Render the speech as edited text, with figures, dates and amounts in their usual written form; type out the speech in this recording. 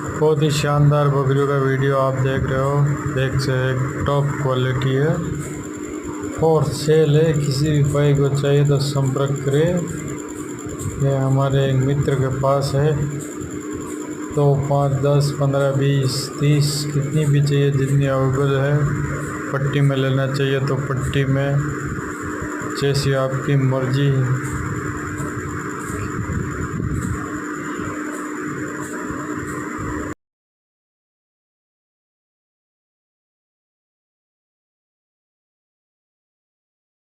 बहुत ही शानदार बकरियों का वीडियो आप देख रहे हो। एक से एक टॉप क्वालिटी है और सेल है। किसी भी भाई को चाहिए तो संपर्क करें। ये हमारे एक मित्र के पास है। तो 5, 10, 15, 20, 30 कितनी भी चाहिए, जितनी अवेलेबल है। पट्टी में लेना चाहिए तो पट्टी में, जैसी आपकी मर्जी।